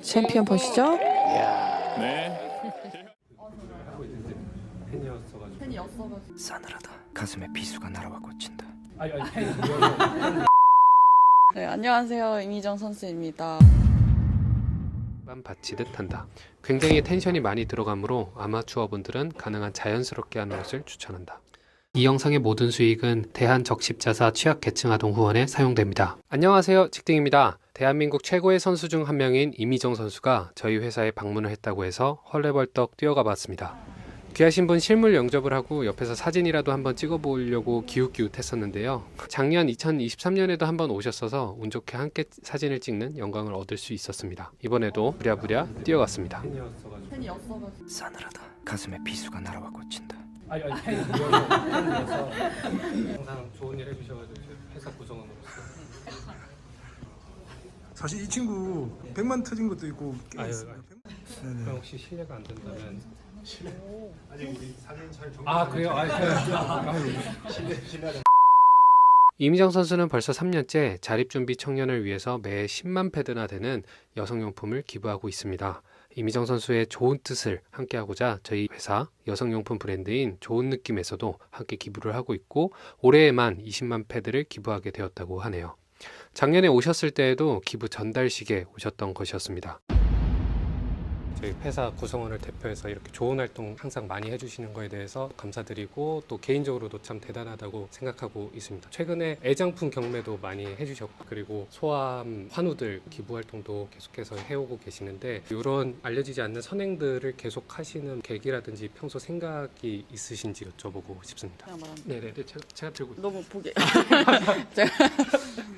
챔피언 보시죠? 싸늘하다. 가슴에 비수가 날아와 꽂힌다. 네, 안녕하세요. 이미정 선수입니다. 받치듯 한다. 굉장히 텐션이 많이 들어가므로 아마추어분들은 가능한 자연스럽게 하는 것을 추천한다. 이 영상의 모든 수익은 대한적십자사 취약계층아동 후원에 사용됩니다. 안녕하세요, 직딩입니다. 대한민국 최고의 선수 중 한 명인 이미정 선수가 저희 회사에 방문을 했다고 해서 헐레벌떡 뛰어가 봤습니다. 귀하신 분 실물 영접을 하고 옆에서 사진이라도 한번 찍어보려고 기웃기웃했었는데요. 작년 2023년에도 한번 오셨어서 운 좋게 함께 사진을 찍는 영광을 얻을 수 있었습니다. 이번에도 부랴부랴 뛰어갔습니다. 싸늘하다. 가슴에 비수가 날아와 꽂힌다. 팬이어서 항상 좋은 일 해주셔가지고 회사 구성원으로서 사실 이 친구 100만 터진 것도 있고 아유, 네네. 그럼 혹시 실례가 안 된다면 아직 우리 사진 잘 그래요? 이미정 선수는 벌써 3년째 자립준비 청년을 위해서 매 10만 패드나 되는 여성용품을 기부하고 있습니다. 이미정 선수의 좋은 뜻을 함께하고자 저희 회사 여성용품 브랜드인 좋은 느낌에서도 함께 기부를 하고 있고 올해에만 20만 패드를 기부하게 되었다고 하네요. 작년에 오셨을 때에도 기부 전달식에 오셨던 것이었습니다. 저희 회사 구성원을 대표해서 이렇게 좋은 활동 항상 많이 해주시는 거에 대해서 감사드리고 또 개인적으로도 참 대단하다고 생각하고 있습니다. 최근에 애장품 경매도 많이 해주셨고 그리고 소아암 환우들 기부 활동도 계속해서 해오고 계시는데 이런 알려지지 않는 선행들을 계속 하시는 계기라든지 평소 생각이 있으신지 여쭤보고 싶습니다. 그냥 말하면 네네, 제가 들고 있습니다. 너무 보게.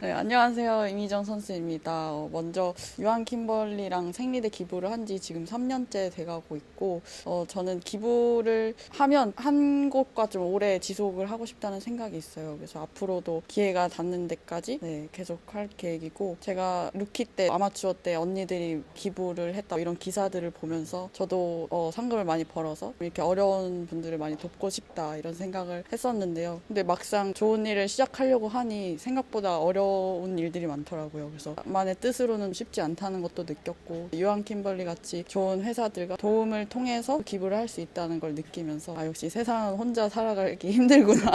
네, 안녕하세요. 이미정 선수입니다. 먼저 유한 킴벌리랑 생리대 기부를 한 지 지금 3년째 돼가고 있고 저는 기부를 하면 한 곳과 좀 오래 지속을 하고 싶다는 생각이 있어요. 그래서 앞으로도 기회가 닿는 데까지 계속 할 계획이고 제가 루키 때 아마추어 때 언니들이 기부를 했다 이런 기사들을 보면서 저도 상금을 많이 벌어서 이렇게 어려운 분들을 많이 돕고 싶다 이런 생각을 했었는데요. 근데 막상 좋은 일을 시작하려고 하니 생각보다 어려운 일들이 많더라고요. 그래서 만의 뜻으로는 쉽지 않다는 것도 느꼈고 유한 킴벌리 같이 좋은 회사들과 도움을 통해서 기부를 할 수 있다는 걸 느끼면서 역시 세상은 혼자 살아가기 힘들구나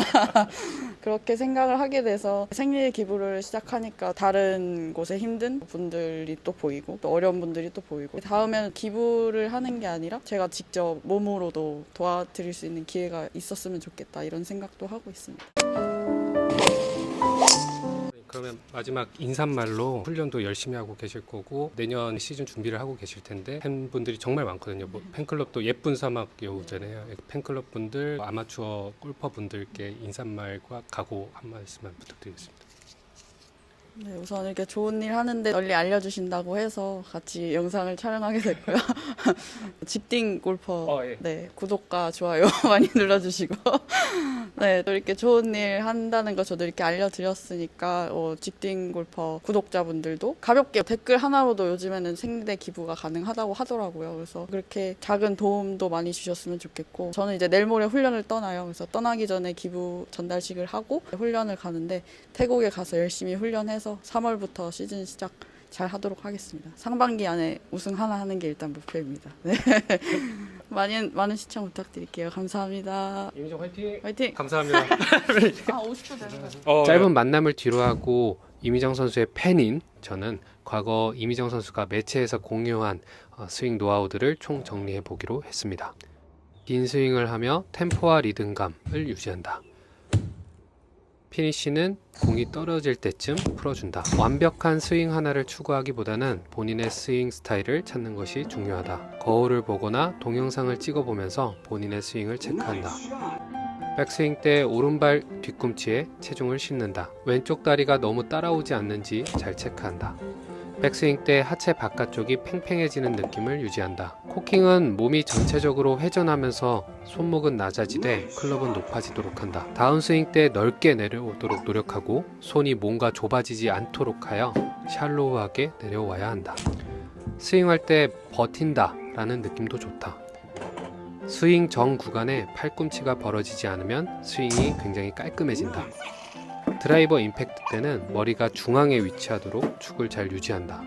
그렇게 생각을 하게 돼서 생리 기부를 시작하니까 다른 곳에 힘든 분들이 또 보이고 또 어려운 분들이 또 보이고 다음에는 기부를 하는 게 아니라 제가 직접 몸으로도 도와드릴 수 있는 기회가 있었으면 좋겠다 이런 생각도 하고 있습니다. 그러면 마지막 인사말로 훈련도 열심히 하고 계실 거고 내년 시즌 준비를 하고 계실 텐데 팬분들이 정말 많거든요. 팬클럽도 예쁜 사막 여우잖아요. 팬클럽 분들, 아마추어 골퍼 분들께 인사말과 각오 한 말씀만 부탁드리겠습니다. 네, 우선 이렇게 좋은 일 하는데 널리 알려주신다고 해서 같이 영상을 촬영하게 됐고요. 직딩 골퍼 네, 구독과 좋아요 많이 눌러주시고 네, 또 이렇게 좋은 일 한다는 거 저도 이렇게 알려드렸으니까 직딩 골퍼 구독자분들도 가볍게 댓글 하나로도 요즘에는 생리대 기부가 가능하다고 하더라고요. 그래서 그렇게 작은 도움도 많이 주셨으면 좋겠고 저는 이제 내일 모레 훈련을 떠나요. 그래서 떠나기 전에 기부 전달식을 하고 훈련을 가는데 태국에 가서 열심히 훈련해서 3월부터 시즌 시작 잘 하도록 하겠습니다. 상반기 안에 우승 하나 하는 게 일단 목표입니다. 네. 많은 시청 부탁드릴게요. 감사합니다. 이미정 화이팅! 화이팅! 감사합니다. 50초 되는 거. 짧은 만남을 뒤로하고 이미정 선수의 팬인 저는 과거 이미정 선수가 매체에서 공유한 스윙 노하우들을 총 정리해 보기로 했습니다. 긴 스윙을 하며 템포와 리듬감을 유지한다. 피니쉬는 공이 떨어질 때쯤 풀어준다. 완벽한 스윙 하나를 추구하기보다는 본인의 스윙 스타일을 찾는 것이 중요하다. 거울을 보거나 동영상을 찍어보면서 본인의 스윙을 체크한다. 백스윙 때 오른발 뒤꿈치에 체중을 싣는다. 왼쪽 다리가 너무 따라오지 않는지 잘 체크한다. 백스윙 때 하체 바깥쪽이 팽팽해지는 느낌을 유지한다. 코킹은 몸이 전체적으로 회전하면서 손목은 낮아지되 클럽은 높아지도록 한다. 다운스윙 때 넓게 내려오도록 노력하고 손이 뭔가 좁아지지 않도록 하여 샬로우하게 내려와야 한다. 스윙할 때 버틴다 라는 느낌도 좋다. 스윙 전 구간에 팔꿈치가 벌어지지 않으면 스윙이 굉장히 깔끔해진다. 드라이버 임팩트 때는 머리가 중앙에 위치하도록 축을 잘 유지한다.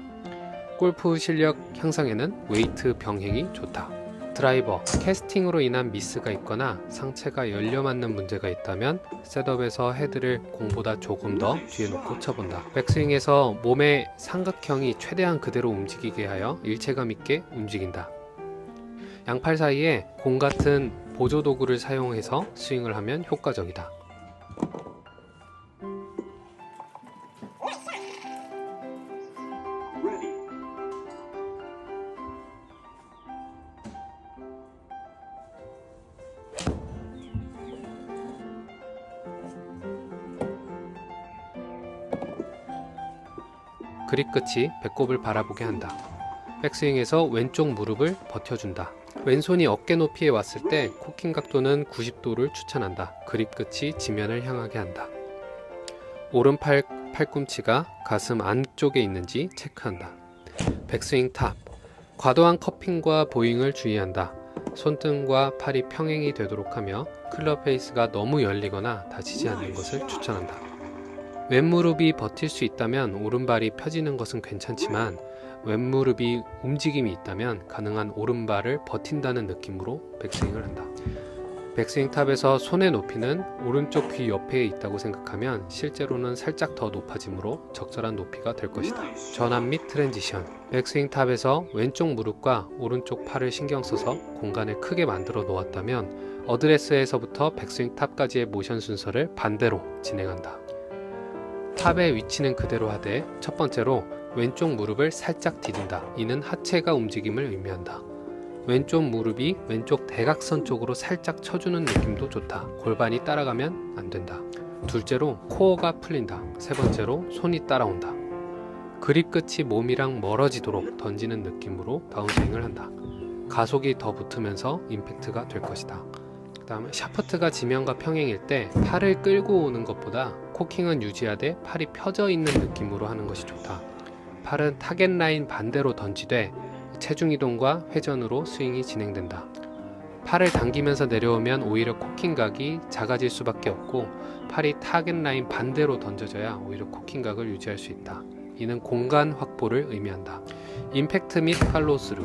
골프 실력 향상에는 웨이트 병행이 좋다. 드라이버, 캐스팅으로 인한 미스가 있거나 상체가 열려 맞는 문제가 있다면 셋업에서 헤드를 공보다 조금 더 뒤에 놓고 쳐본다. 백스윙에서 몸의 삼각형이 최대한 그대로 움직이게 하여 일체감 있게 움직인다. 양팔 사이에 공 같은 보조 도구를 사용해서 스윙을 하면 효과적이다. 그립 끝이 배꼽을 바라보게 한다. 백스윙에서 왼쪽 무릎을 버텨준다. 왼손이 어깨 높이에 왔을 때 코킹 각도는 90도를 추천한다. 그립 끝이 지면을 향하게 한다. 오른팔 팔꿈치가 가슴 안쪽에 있는지 체크한다. 백스윙 탑, 과도한 커핑과 보잉을 주의한다. 손등과 팔이 평행이 되도록 하며 클럽 페이스가 너무 열리거나 다치지 않는 것을 추천한다. 왼무릎이 버틸 수 있다면 오른발이 펴지는 것은 괜찮지만 왼무릎이 움직임이 있다면 가능한 오른발을 버틴다는 느낌으로 백스윙을 한다. 백스윙 탑에서 손의 높이는 오른쪽 귀 옆에 있다고 생각하면 실제로는 살짝 더 높아지므로 적절한 높이가 될 것이다. 전환 및 트랜지션, 백스윙 탑에서 왼쪽 무릎과 오른쪽 팔을 신경 써서 공간을 크게 만들어 놓았다면 어드레스에서부터 백스윙 탑까지의 모션 순서를 반대로 진행한다. 탑의 위치는 그대로 하되 첫 번째로 왼쪽 무릎을 살짝 디딘다. 이는 하체가 움직임을 의미한다. 왼쪽 무릎이 왼쪽 대각선 쪽으로 살짝 쳐주는 느낌도 좋다. 골반이 따라가면 안 된다. 둘째로 코어가 풀린다. 세 번째로 손이 따라온다. 그립 끝이 몸이랑 멀어지도록 던지는 느낌으로 다운스윙을 한다. 가속이 더 붙으면서 임팩트가 될 것이다. 그 다음에 샤프트가 지면과 평행일 때 팔을 끌고 오는 것보다 코킹은 유지하되 팔이 펴져 있는 느낌으로 하는 것이 좋다. 팔은 타겟 라인 반대로 던지되 체중 이동과 회전으로 스윙이 진행된다. 팔을 당기면서 내려오면 오히려 코킹각이 작아질 수밖에 없고 팔이 타겟 라인 반대로 던져져야 오히려 코킹각을 유지할 수 있다. 이는 공간 확보를 의미한다. 임팩트 및 팔로우스루,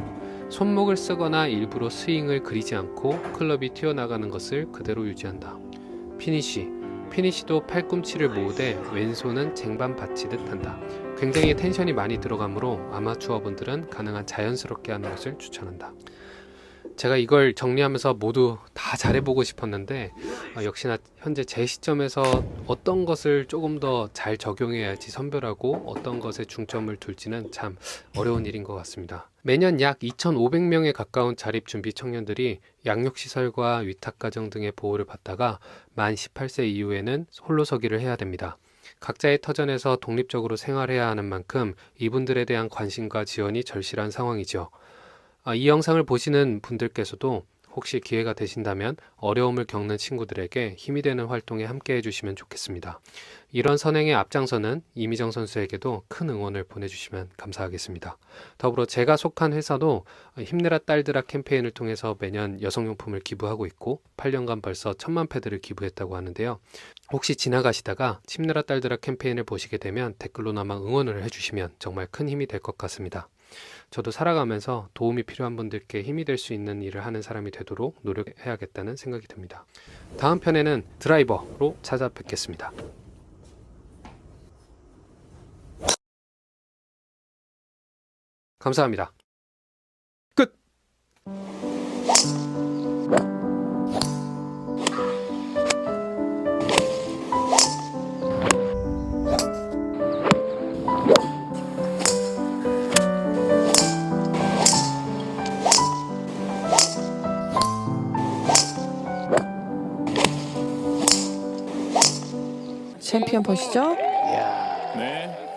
손목을 쓰거나 일부러 스윙을 그리지 않고 클럽이 튀어나가는 것을 그대로 유지한다. 피니쉬도 팔꿈치를 모으되 왼손은 쟁반 받치듯 한다. 굉장히 텐션이 많이 들어가므로 아마추어 분들은 가능한 자연스럽게 하는 것을 추천한다. 제가 이걸 정리하면서 모두 다 잘해보고 싶었는데 역시나 현재 제 시점에서 어떤 것을 조금 더 잘 적용해야지 선별하고 어떤 것에 중점을 둘지는 참 어려운 일인 것 같습니다. 매년 약 2,500명에 가까운 자립준비 청년들이 양육시설과 위탁가정 등의 보호를 받다가 만 18세 이후에는 홀로서기를 해야 됩니다. 각자의 터전에서 독립적으로 생활해야 하는 만큼 이분들에 대한 관심과 지원이 절실한 상황이죠. 이 영상을 보시는 분들께서도 혹시 기회가 되신다면 어려움을 겪는 친구들에게 힘이 되는 활동에 함께 해주시면 좋겠습니다. 이런 선행에 앞장서는 이미정 선수에게도 큰 응원을 보내주시면 감사하겠습니다. 더불어 제가 속한 회사도 힘내라 딸들아 캠페인을 통해서 매년 여성용품을 기부하고 있고 8년간 벌써 1,000만 패드를 기부했다고 하는데요. 혹시 지나가시다가 힘내라 딸들아 캠페인을 보시게 되면 댓글로나마 응원을 해주시면 정말 큰 힘이 될 것 같습니다. 저도 살아가면서 도움이 필요한 분들께 힘이 될 수 있는 일을 하는 사람이 되도록 노력해야겠다는 생각이 듭니다. 다음 편에는 드라이버로 찾아뵙겠습니다. 감사합니다. 끝! 챔피언 보시죠? 네.